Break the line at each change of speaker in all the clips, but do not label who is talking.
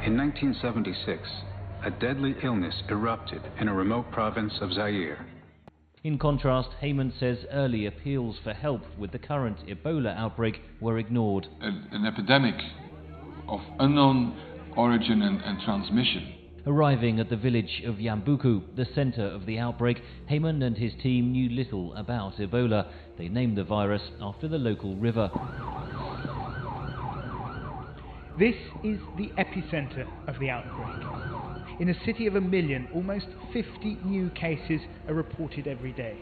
In 1976, a deadly illness erupted in a remote province of Zaire.
In contrast, Heyman says early appeals for help with the current Ebola outbreak were ignored.
An epidemic of unknown origin and transmission.
Arriving at the village of Yambuku, the center of the outbreak, Heyman and his team knew little about Ebola. They named the virus after the local river.
This is the epicenter of the outbreak. In a city of 1 million, almost 50 new cases are reported every day.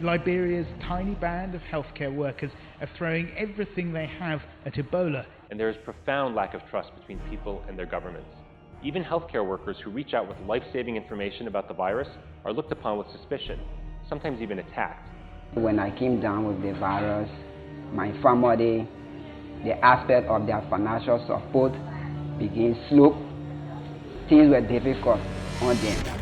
Liberia's tiny band of healthcare workers are throwing everything they have at Ebola.
And there is profound lack of trust between people and their governments. Even healthcare workers who reach out with life-saving information about the virus are looked upon with suspicion, sometimes even attacked.
When I came down with the virus, my family, the aspect of their financial support began slow. Things were difficult on them.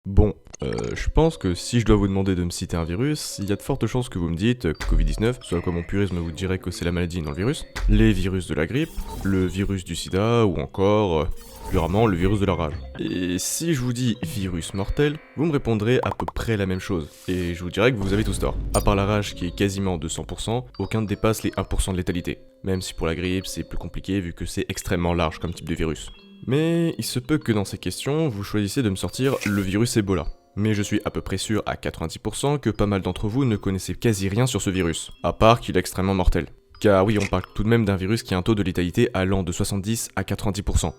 Bon, je pense que si je dois vous demander de me citer un virus, il y a de fortes chances que vous me dites Covid-19, soit comme mon purisme vous dirait que c'est la maladie dans le virus, les virus de la grippe, le virus du sida, ou encore, plus rarement, le virus de la rage. Et si je vous dis virus mortel, vous me répondrez à peu près la même chose, et je vous dirais que vous avez tous tort. À part la rage qui est quasiment de 100%, aucun ne dépasse les 1% de létalité. Même si pour la grippe c'est plus compliqué vu que c'est extrêmement large comme type de virus. Mais il se peut que dans ces questions, vous choisissiez de me sortir le virus Ebola. Mais je suis à peu près sûr à 90% que pas mal d'entre vous ne connaissez quasi rien sur ce virus, à part qu'il est extrêmement mortel. Car oui, on parle tout de même d'un virus qui a un taux de létalité allant de 70 à 90%,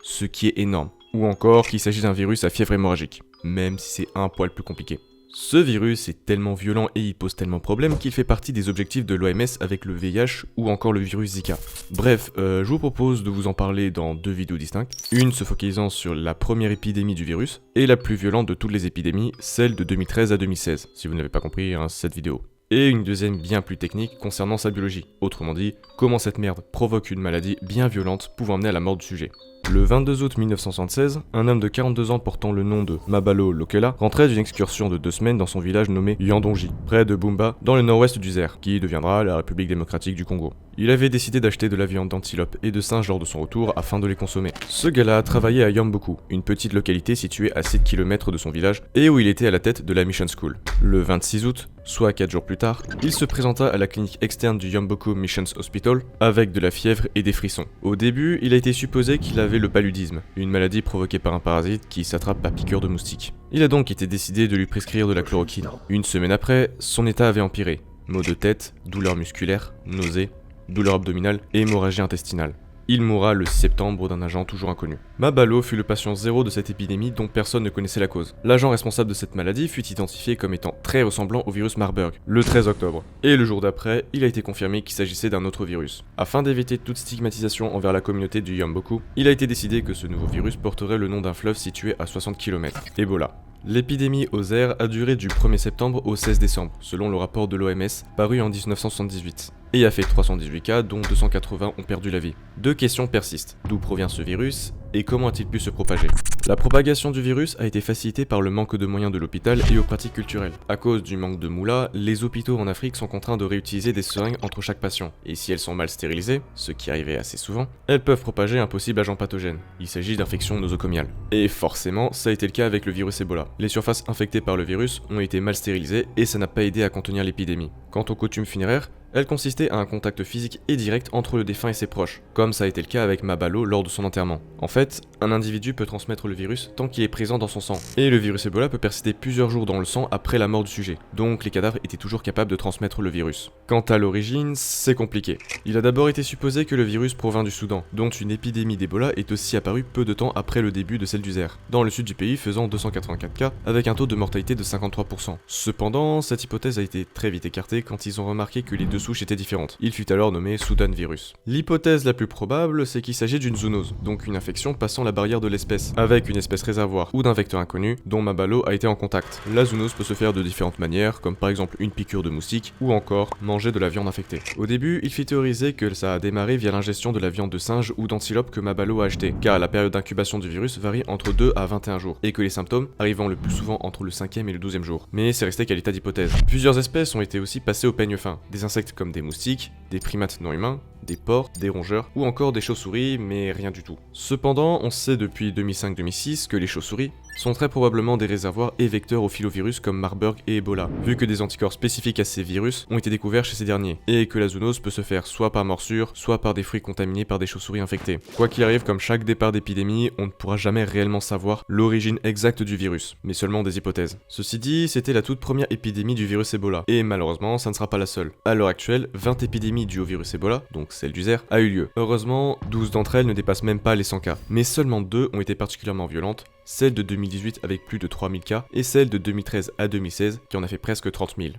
ce qui est énorme. Ou encore qu'il s'agit d'un virus à fièvre hémorragique, même si c'est un poil plus compliqué. Ce virus est tellement violent et il pose tellement problème qu'il fait partie des objectifs de l'OMS avec le VIH ou encore le virus Zika. Bref, je vous propose de vous en parler dans 2 vidéos distinctes, une se focalisant sur la première épidémie du virus, et la plus violente de toutes les épidémies, celle de 2013 à 2016, si vous n'avez pas compris cette vidéo. Et une deuxième bien plus technique concernant sa biologie, autrement dit, comment cette merde provoque une maladie bien violente pouvant amener à la mort du sujet. Le 22 août 1976, un homme de 42 ans portant le nom de Mabalo Lokela rentrait d'une excursion de 2 semaines dans son village nommé Yandonji, près de Bumba, dans le nord-ouest du Zaire, qui deviendra la République démocratique du Congo. Il avait décidé d'acheter de la viande d'antilope et de singe lors de son retour afin de les consommer. Ce gars-là travaillait à Yambuku, une petite localité située à 7 km de son village et où il était à la tête de la Mission School. Le 26 août, soit 4 jours plus tard, il se présenta à la clinique externe du Yambuku Missions Hospital avec de la fièvre et des frissons. Au début, il a été supposé qu'il avait le paludisme, une maladie provoquée par un parasite qui s'attrape par piqûre de moustique. Il a donc été décidé de lui prescrire de la chloroquine. Une semaine après, son état avait empiré. Maux de tête, douleurs musculaires, nausées, douleur abdominale et hémorragie intestinale. Il mourra le 6 septembre d'un agent toujours inconnu. Mabalo fut le patient zéro de cette épidémie dont personne ne connaissait la cause. L'agent responsable de cette maladie fut identifié comme étant très ressemblant au virus Marburg, le 13 octobre. Et le jour d'après, il a été confirmé qu'il s'agissait d'un autre virus. Afin d'éviter toute stigmatisation envers la communauté du Yambuku, il a été décidé que ce nouveau virus porterait le nom d'un fleuve situé à 60 km, Ebola. L'épidémie au Zaire a duré du 1er septembre au 16 décembre, selon le rapport de l'OMS paru en 1978, et a fait 318 cas dont 280 ont perdu la vie. 2 questions persistent. D'où provient ce virus et comment a-t-il pu se propager? La propagation du virus a été facilitée par le manque de moyens de l'hôpital et aux pratiques culturelles. À cause du manque de moula, les hôpitaux en Afrique sont contraints de réutiliser des seringues entre chaque patient. Et si elles sont mal stérilisées, ce qui arrivait assez souvent, elles peuvent propager un possible agent pathogène. Il s'agit d'infections nosocomiales. Et forcément, ça a été le cas avec le virus Ebola. Les surfaces infectées par le virus ont été mal stérilisées et ça n'a pas aidé à contenir l'épidémie. Quant aux coutumes funéraires, elle consistait à un contact physique et direct entre le défunt et ses proches, comme ça a été le cas avec Mabalo lors de son enterrement. En fait, un individu peut transmettre le virus tant qu'il est présent dans son sang, et le virus Ebola peut persister plusieurs jours dans le sang après la mort du sujet, donc les cadavres étaient toujours capables de transmettre le virus. Quant à l'origine, c'est compliqué. Il a d'abord été supposé que le virus provint du Soudan, dont une épidémie d'Ebola est aussi apparue peu de temps après le début de celle du Zaire, dans le sud du pays faisant 284 cas, avec un taux de mortalité de 53%. Cependant, cette hypothèse a été très vite écartée quand ils ont remarqué que les deux souche était différente. Il fut alors nommé Sudan virus. L'hypothèse la plus probable, c'est qu'il s'agit d'une zoonose, donc une infection passant la barrière de l'espèce, avec une espèce réservoir ou d'un vecteur inconnu dont Mabalo a été en contact. La zoonose peut se faire de différentes manières, comme par exemple une piqûre de moustique ou encore manger de la viande infectée. Au début, il fit théoriser que ça a démarré via l'ingestion de la viande de singe ou d'antilope que Mabalo a acheté, car la période d'incubation du virus varie entre 2 à 21 jours, et que les symptômes arrivant le plus souvent entre le 5e et le 12e jour. Mais c'est resté qu'à l'état d'hypothèse. Plusieurs espèces ont été aussi passées au peigne fin, des insectes comme des moustiques, des primates non humains, des porcs, des rongeurs ou encore des chauves-souris, mais rien du tout. Cependant, on sait depuis 2005-2006 que les chauves-souris sont très probablement des réservoirs et vecteurs aux filovirus comme Marburg et Ebola, vu que des anticorps spécifiques à ces virus ont été découverts chez ces derniers, et que la zoonose peut se faire soit par morsure, soit par des fruits contaminés par des chauves-souris infectées. Quoi qu'il arrive, comme chaque départ d'épidémie, on ne pourra jamais réellement savoir l'origine exacte du virus, mais seulement des hypothèses. Ceci dit, c'était la toute première épidémie du virus Ebola, et malheureusement, ça ne sera pas la seule. À l'heure actuelle, 20 épidémies dues au virus Ebola, donc celle du Zaire, a eu lieu. Heureusement, 12 d'entre elles ne dépassent même pas les 100 cas, mais seulement 2 ont été particulièrement violentes, celle de 2018 avec plus de 3000 cas, et celle de 2013 à 2016 qui en a fait presque 30 000.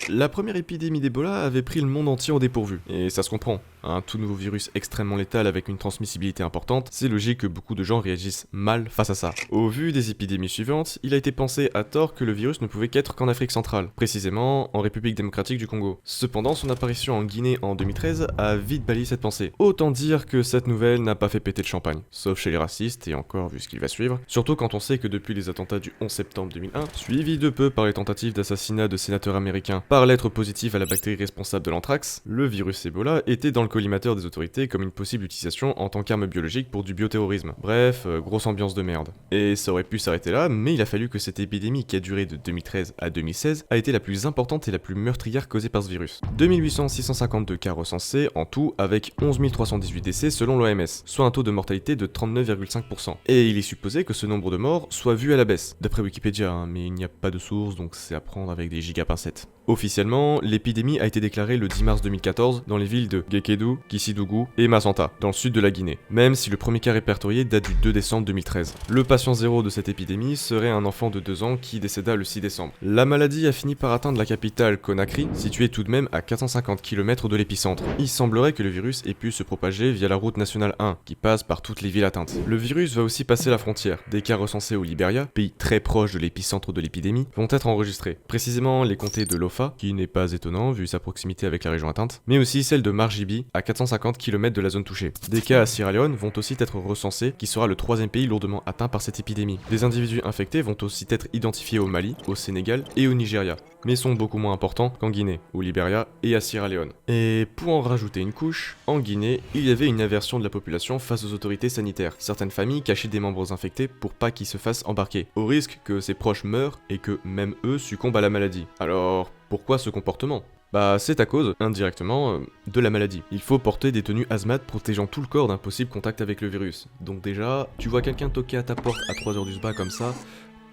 La première épidémie d'Ebola avait pris le monde entier au dépourvu, et ça se comprend. Un tout nouveau virus extrêmement létal avec une transmissibilité importante, c'est logique que beaucoup de gens réagissent mal face à ça. Au vu des épidémies suivantes, il a été pensé à tort que le virus ne pouvait qu'être qu'en Afrique centrale, précisément en République démocratique du Congo. Cependant, son apparition en Guinée en 2013 a vite balayé cette pensée. Autant dire que cette nouvelle n'a pas fait péter le champagne, sauf chez les racistes et encore vu ce qu'il va suivre, surtout quand on sait que depuis les attentats du 11 septembre 2001, suivis de peu par les tentatives d'assassinat de sénateurs américains par lettre positive à la bactérie responsable de l'anthrax, le virus Ebola était dans le collimateur des autorités comme une possible utilisation en tant qu'arme biologique pour du bioterrorisme. Bref, grosse ambiance de merde. Et ça aurait pu s'arrêter là, mais il a fallu que cette épidémie qui a duré de 2013 à 2016 a été la plus importante et la plus meurtrière causée par ce virus. 2852 cas recensés en tout avec 11 318 décès selon l'OMS, soit un taux de mortalité de 39,5%. Et il est supposé que ce nombre de morts soit vu à la baisse, d'après Wikipédia, hein, mais il n'y a pas de source donc c'est à prendre avec des gigapincettes. Officiellement, l'épidémie a été déclarée le 10 mars 2014 dans les villes de Gekedou, Kissidougou et Massanta, dans le sud de la Guinée, même si le premier cas répertorié date du 2 décembre 2013. Le patient zéro de cette épidémie serait un enfant de 2 ans qui décéda le 6 décembre. La maladie a fini par atteindre la capitale Conakry, située tout de même à 450 km de l'épicentre. Il semblerait que le virus ait pu se propager via la route nationale 1, qui passe par toutes les villes atteintes. Le virus va aussi passer la frontière. Des cas recensés au Liberia, pays très proche de l'épicentre de l'épidémie, vont être enregistrés. Précisément les comtés de Lofa, qui n'est pas étonnant vu sa proximité avec la région atteinte, mais aussi celle de Margibi, à 450 km de la zone touchée. Des cas à Sierra Leone vont aussi être recensés, qui sera le 3e pays lourdement atteint par cette épidémie. Des individus infectés vont aussi être identifiés au Mali, au Sénégal et au Nigeria, mais sont beaucoup moins importants qu'en Guinée, au Liberia et à Sierra Leone. Et pour en rajouter une couche, en Guinée, il y avait une aversion de la population face aux autorités sanitaires. Certaines familles cachaient des membres infectés pour pas qu'ils se fassent embarquer, au risque que ses proches meurent et que même eux succombent à la maladie. Alors, pourquoi ce comportement ? Bah c'est à cause, indirectement, de la maladie. Il faut porter des tenues hazmat protégeant tout le corps d'un possible contact avec le virus. Donc déjà, tu vois quelqu'un toquer à ta porte à 3h du sba comme ça,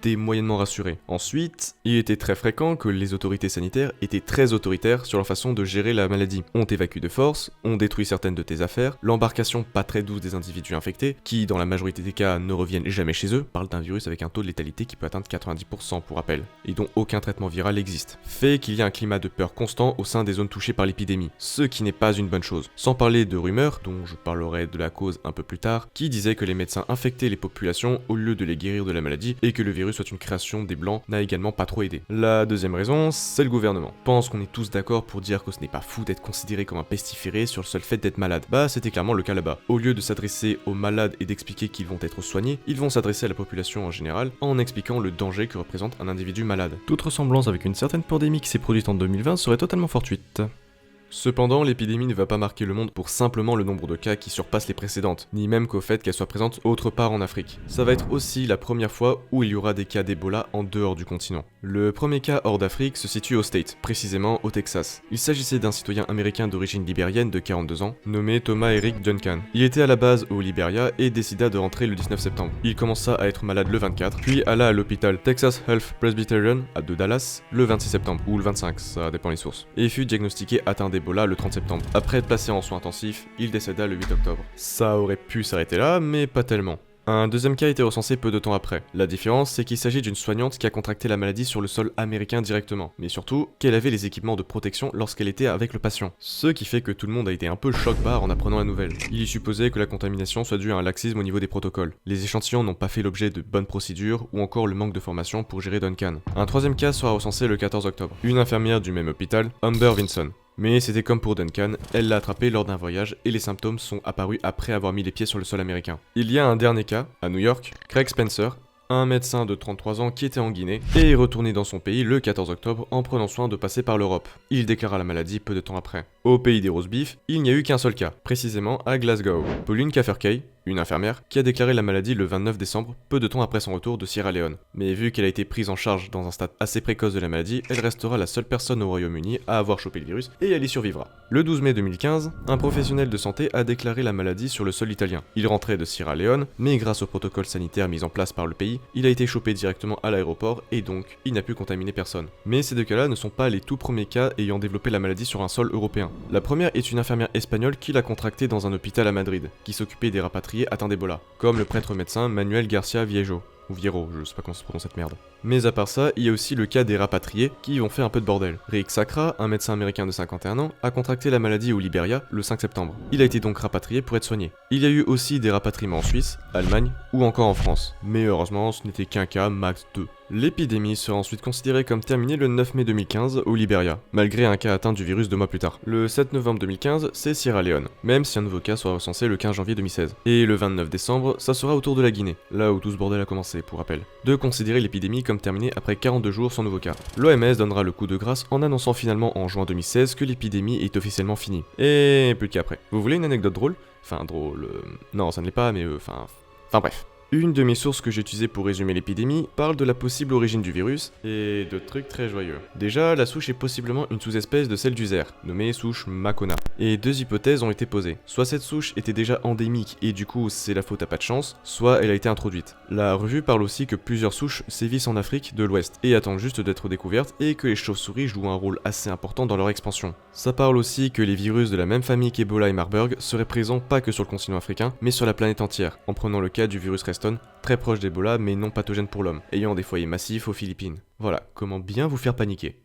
t'es moyennement rassuré. Ensuite, il était très fréquent que les autorités sanitaires étaient très autoritaires sur leur façon de gérer la maladie. On t'évacue de force, on détruit certaines de tes affaires, l'embarcation pas très douce des individus infectés, qui dans la majorité des cas ne reviennent jamais chez eux, parle d'un virus avec un taux de létalité qui peut atteindre 90% pour rappel, et dont aucun traitement viral existe, fait qu'il y a un climat de peur constant au sein des zones touchées par l'épidémie, ce qui n'est pas une bonne chose. Sans parler de rumeurs, dont je parlerai de la cause un peu plus tard, qui disaient que les médecins infectaient les populations au lieu de les guérir de la maladie, et que le virus soit une création des blancs n'a également pas trop aidé. La deuxième raison, c'est le gouvernement. Je pense qu'on est tous d'accord pour dire que ce n'est pas fou d'être considéré comme un pestiféré sur le seul fait d'être malade. Bah c'était clairement le cas là-bas. Au lieu de s'adresser aux malades et d'expliquer qu'ils vont être soignés, ils vont s'adresser à la population en général en expliquant le danger que représente un individu malade. Toute ressemblance avec une certaine pandémie qui s'est produite en 2020 serait totalement fortuite. Cependant, l'épidémie ne va pas marquer le monde pour simplement le nombre de cas qui surpasse les précédentes, ni même qu'au fait qu'elle soit présente autre part en Afrique. Ça va être aussi la première fois où il y aura des cas d'Ebola en dehors du continent. Le premier cas hors d'Afrique se situe aux States, précisément au Texas. Il s'agissait d'un citoyen américain d'origine libérienne de 42 ans, nommé Thomas Eric Duncan. Il était à la base au Liberia et décida de rentrer le 19 septembre. Il commença à être malade le 24, puis alla à l'hôpital Texas Health Presbyterian de Dallas le 26 septembre, ou le 25, ça dépend les sources, et fut diagnostiqué atteint d'Ebola le 30 septembre. Après être placé en soins intensifs, il décéda le 8 octobre. Ça aurait pu s'arrêter là, mais pas tellement. Un deuxième cas a été recensé peu de temps après. La différence, c'est qu'il s'agit d'une soignante qui a contracté la maladie sur le sol américain directement, mais surtout qu'elle avait les équipements de protection lorsqu'elle était avec le patient. Ce qui fait que tout le monde a été un peu choc-barre en apprenant la nouvelle. Il est supposé que la contamination soit due à un laxisme au niveau des protocoles. Les échantillons n'ont pas fait l'objet de bonnes procédures ou encore le manque de formation pour gérer Duncan. Un troisième cas sera recensé le 14 octobre. Une infirmière du même hôpital, Amber Vinson. Mais c'était comme pour Duncan, elle l'a attrapé lors d'un voyage et les symptômes sont apparus après avoir mis les pieds sur le sol américain. Il y a un dernier cas, à New York, Craig Spencer, un médecin de 33 ans qui était en Guinée et est retourné dans son pays le 14 octobre en prenant soin de passer par l'Europe. Il déclara la maladie peu de temps après. Au pays des roast beef, il n'y a eu qu'un seul cas, précisément à Glasgow. Pauline Cafferkey, une infirmière, qui a déclaré la maladie le 29 décembre, peu de temps après son retour de Sierra Leone. Mais vu qu'elle a été prise en charge dans un stade assez précoce de la maladie, elle restera la seule personne au Royaume-Uni à avoir chopé le virus et elle y survivra. Le 12 mai 2015, un professionnel de santé a déclaré la maladie sur le sol italien. Il rentrait de Sierra Leone, mais grâce au protocole sanitaire mis en place par le pays, il a été chopé directement à l'aéroport et donc il n'a pu contaminer personne. Mais ces deux cas-là ne sont pas les tout premiers cas ayant développé la maladie sur un sol européen. La première est une infirmière espagnole qui l'a contractée dans un hôpital à Madrid, qui s'occupait des rapatriés atteints d'Ebola, comme le prêtre médecin Manuel Garcia Viejo. Ou Viero, je sais pas comment se prononce cette merde. Mais à part ça, il y a aussi le cas des rapatriés qui ont fait un peu de bordel. Rick Sacra, un médecin américain de 51 ans, a contracté la maladie au Liberia le 5 septembre. Il a été donc rapatrié pour être soigné. Il y a eu aussi des rapatriements en Suisse, Allemagne ou encore en France. Mais heureusement, ce n'était qu'un cas, max 2. L'épidémie sera ensuite considérée comme terminée le 9 mai 2015 au Liberia, malgré un cas atteint du virus 2 mois plus tard. Le 7 novembre 2015, c'est Sierra Leone, même si un nouveau cas sera recensé le 15 janvier 2016. Et le 29 décembre, ça sera autour de la Guinée, là où tout ce bordel a commencé, pour rappel, de considérer l'épidémie comme terminée après 42 jours sans nouveau cas. L'OMS donnera le coup de grâce en annonçant finalement en juin 2016 que l'épidémie est officiellement finie. Et plus de cas après. Vous voulez une anecdote drôle? Enfin drôle... Non, ça ne l'est pas, mais enfin bref. Une de mes sources que j'ai utilisées pour résumer l'épidémie parle de la possible origine du virus, et de trucs très joyeux. Déjà, la souche est possiblement une sous-espèce de celle du ver, nommée souche Makona. Et deux hypothèses ont été posées. Soit cette souche était déjà endémique et du coup c'est la faute à pas de chance, soit elle a été introduite. La revue parle aussi que plusieurs souches sévissent en Afrique de l'Ouest, et attendent juste d'être découvertes, et que les chauves-souris jouent un rôle assez important dans leur expansion. Ça parle aussi que les virus de la même famille qu'Ebola et Marburg seraient présents pas que sur le continent africain, mais sur la planète entière, en prenant le cas du virus Reston, très proche d'Ebola mais non pathogène pour l'homme, ayant des foyers massifs aux Philippines. Voilà, comment bien vous faire paniquer.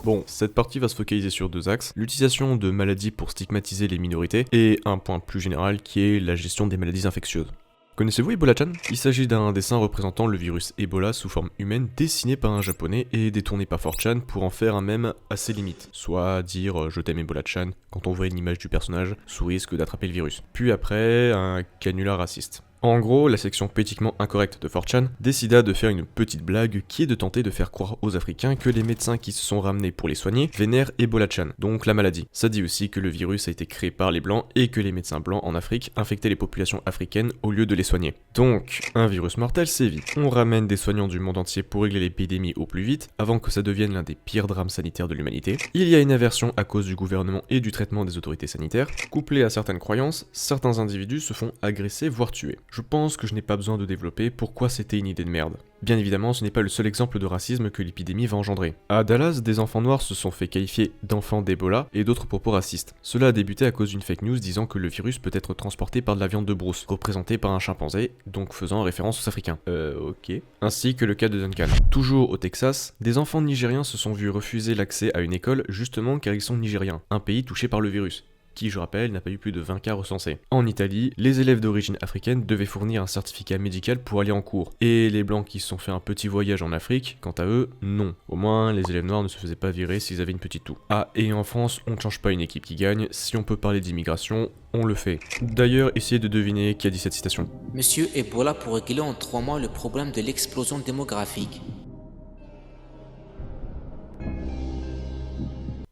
Bon, cette partie va se focaliser sur deux axes, l'utilisation de maladies pour stigmatiser les minorités, et un point plus général qui est la gestion des maladies infectieuses. Connaissez-vous Ebola-chan? Il s'agit d'un dessin représentant le virus Ebola sous forme humaine dessiné par un japonais et détourné par 4chan pour en faire un mème assez limite. Soit dire je t'aime Ebola-chan quand on voit une image du personnage sous risque d'attraper le virus. Puis après, un canular raciste. En gros, la section politiquement incorrecte de 4chan décida de faire une petite blague qui est de tenter de faire croire aux Africains que les médecins qui se sont ramenés pour les soigner vénèrent Ebola-chan, donc la maladie. Ça dit aussi que le virus a été créé par les blancs et que les médecins blancs en Afrique infectaient les populations africaines au lieu de les soigner. Donc, un virus mortel c'est vite. On ramène des soignants du monde entier pour régler l'épidémie au plus vite, avant que ça devienne l'un des pires drames sanitaires de l'humanité. Il y a une aversion à cause du gouvernement et du traitement des autorités sanitaires. Couplé à certaines croyances, certains individus se font agresser voire tuer. Je pense que je n'ai pas besoin de développer pourquoi c'était une idée de merde. Bien évidemment, ce n'est pas le seul exemple de racisme que l'épidémie va engendrer. À Dallas, des enfants noirs se sont fait qualifier d'enfants d'Ebola et d'autres propos racistes. Cela a débuté à cause d'une fake news disant que le virus peut être transporté par de la viande de brousse, représentée par un chimpanzé, donc faisant référence aux Africains. Ok. Ainsi que le cas de Duncan. Toujours au Texas, des enfants nigériens se sont vus refuser l'accès à une école justement car ils sont nigériens, un pays touché par le virus, qui, je rappelle, n'a pas eu plus de 20 cas recensés. En Italie, les élèves d'origine africaine devaient fournir un certificat médical pour aller en cours. Et les blancs qui se sont fait un petit voyage en Afrique, quant à eux, non. Au moins, les élèves noirs ne se faisaient pas virer s'ils avaient une petite toux. Ah, et en France, on ne change pas une équipe qui gagne, si on peut parler d'immigration, on le fait. D'ailleurs, essayez de deviner qui a dit cette citation.
Monsieur Ebola pour régler en 3 mois le problème de l'explosion démographique.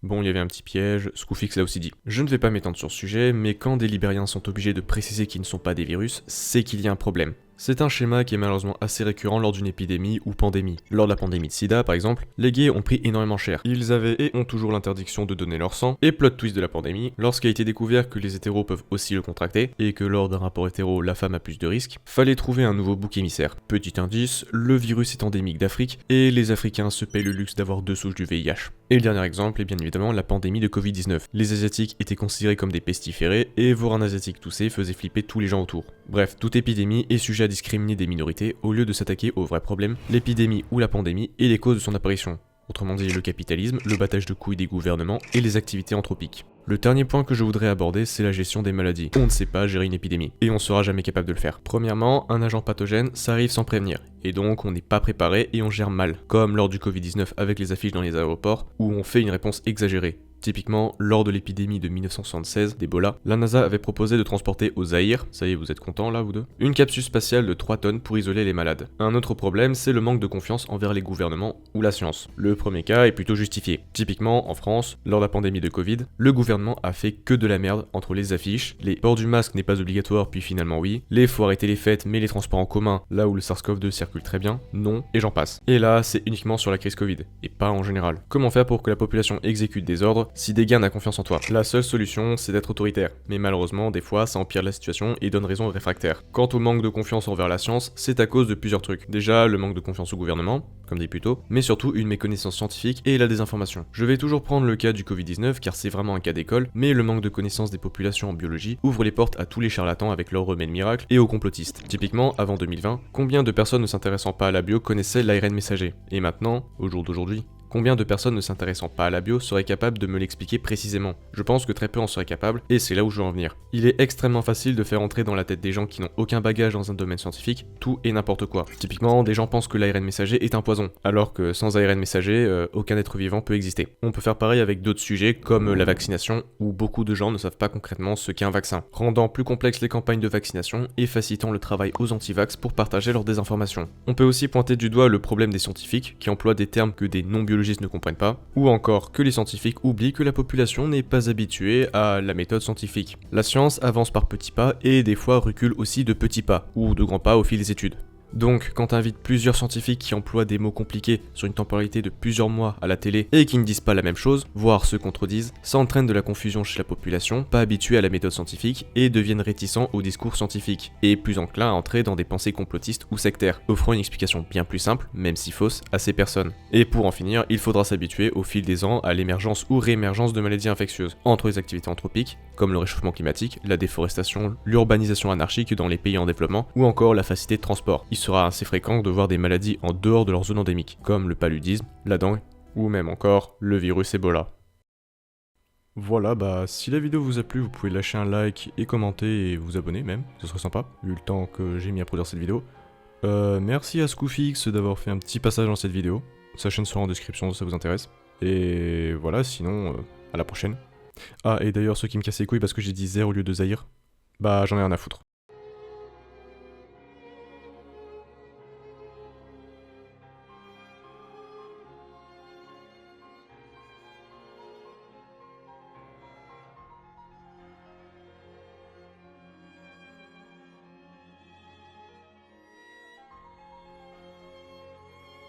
Bon, il y avait un petit piège, Scoofix l'a aussi dit. Je ne vais pas m'étendre sur ce sujet, mais quand des Libériens sont obligés de préciser qu'ils ne sont pas des virus, c'est qu'il y a un problème. C'est un schéma qui est malheureusement assez récurrent lors d'une épidémie ou pandémie. Lors de la pandémie de sida par exemple, les gays ont pris énormément cher. Ils avaient et ont toujours l'interdiction de donner leur sang, et plot twist de la pandémie, lorsqu'il a été découvert que les hétéros peuvent aussi le contracter, et que lors d'un rapport hétéro la femme a plus de risques, fallait trouver un nouveau bouc émissaire. Petit indice, le virus est endémique d'Afrique, et les Africains se payent le luxe d'avoir 2 souches du VIH. Et le dernier exemple est bien évidemment la pandémie de Covid-19. Les Asiatiques étaient considérés comme des pestiférés, et voir un Asiatique tousser faisait flipper tous les gens autour. Bref, toute épidémie est sujet à discriminer des minorités au lieu de s'attaquer au vrai problème, l'épidémie ou la pandémie et les causes de son apparition. Autrement dit, le capitalisme, le battage de couilles des gouvernements et les activités anthropiques. Le dernier point que je voudrais aborder, c'est la gestion des maladies. On ne sait pas gérer une épidémie, et on sera jamais capable de le faire. Premièrement, un agent pathogène, ça arrive sans prévenir, et donc on n'est pas préparé et on gère mal, comme lors du Covid-19 avec les affiches dans les aéroports, où on fait une réponse exagérée. Typiquement, lors de l'épidémie de 1976 d'Ebola, la NASA avait proposé de transporter au Zaïre, ça y est vous êtes contents là vous deux, une capsule spatiale de 3 tonnes pour isoler les malades. Un autre problème, c'est le manque de confiance envers les gouvernements ou la science. Le premier cas est plutôt justifié. Typiquement, en France, lors de la pandémie de Covid, le gouvernement a fait que de la merde entre les affiches, les port du masque n'est pas obligatoire puis finalement oui, les faut arrêter les fêtes mais les transports en commun, là où le SARS-CoV-2 circule très bien, non, et j'en passe. Et là, c'est uniquement sur la crise Covid, et pas en général. Comment faire pour que la population exécute des ordres si des gars n'a confiance en toi? La seule solution, c'est d'être autoritaire. Mais malheureusement, des fois, ça empire la situation et donne raison aux réfractaires. Quant au manque de confiance envers la science, c'est à cause de plusieurs trucs. Déjà, le manque de confiance au gouvernement, comme dit plus tôt, mais surtout une méconnaissance scientifique et la désinformation. Je vais toujours prendre le cas du Covid-19 car c'est vraiment un cas d'école, mais le manque de connaissance des populations en biologie ouvre les portes à tous les charlatans avec leur remède miracle et aux complotistes. Typiquement, avant 2020, combien de personnes ne s'intéressant pas à la bio connaissaient l'ARN messager? Et maintenant, au jour d'aujourd'hui, combien de personnes ne s'intéressant pas à la bio seraient capables de me l'expliquer précisément? Je pense que très peu en seraient capables, et c'est là où je veux en venir. Il est extrêmement facile de faire entrer dans la tête des gens qui n'ont aucun bagage dans un domaine scientifique tout et n'importe quoi. Typiquement, des gens pensent que l'ARN messager est un poison, alors que sans ARN messager, aucun être vivant peut exister. On peut faire pareil avec d'autres sujets comme la vaccination, où beaucoup de gens ne savent pas concrètement ce qu'est un vaccin, rendant plus complexes les campagnes de vaccination et facilitant le travail aux anti-vax pour partager leurs désinformations. On peut aussi pointer du doigt le problème des scientifiques qui emploient des termes que des non-biologistes ne comprennent pas, ou encore que les scientifiques oublient que la population n'est pas habituée à la méthode scientifique. La science avance par petits pas et des fois recule aussi de petits pas, ou de grands pas au fil des études. Donc, quand t'invites plusieurs scientifiques qui emploient des mots compliqués sur une temporalité de plusieurs mois à la télé et qui ne disent pas la même chose, voire se contredisent, ça entraîne de la confusion chez la population, pas habituée à la méthode scientifique, et deviennent réticents au discours scientifique, et plus enclins à entrer dans des pensées complotistes ou sectaires, offrant une explication bien plus simple, même si fausse, à ces personnes. Et pour en finir, il faudra s'habituer au fil des ans à l'émergence ou réémergence de maladies infectieuses, entre les activités anthropiques, comme le réchauffement climatique, la déforestation, l'urbanisation anarchique dans les pays en développement, ou encore la facilité de transport. Il sera assez fréquent de voir des maladies en dehors de leur zone endémique, comme le paludisme, la dengue, ou même encore le virus Ebola. Voilà, bah si la vidéo vous a plu, vous pouvez lâcher un like et commenter et vous abonner même, ce serait sympa, vu le temps que j'ai mis à produire cette vidéo. Merci à Scoofix d'avoir fait un petit passage dans cette vidéo, sa chaîne sera en description si ça vous intéresse. Et voilà, sinon, à la prochaine. Ah, et d'ailleurs, ceux qui me cassent les couilles parce que j'ai dit Zaire au lieu de Zaïre, bah j'en ai rien à foutre.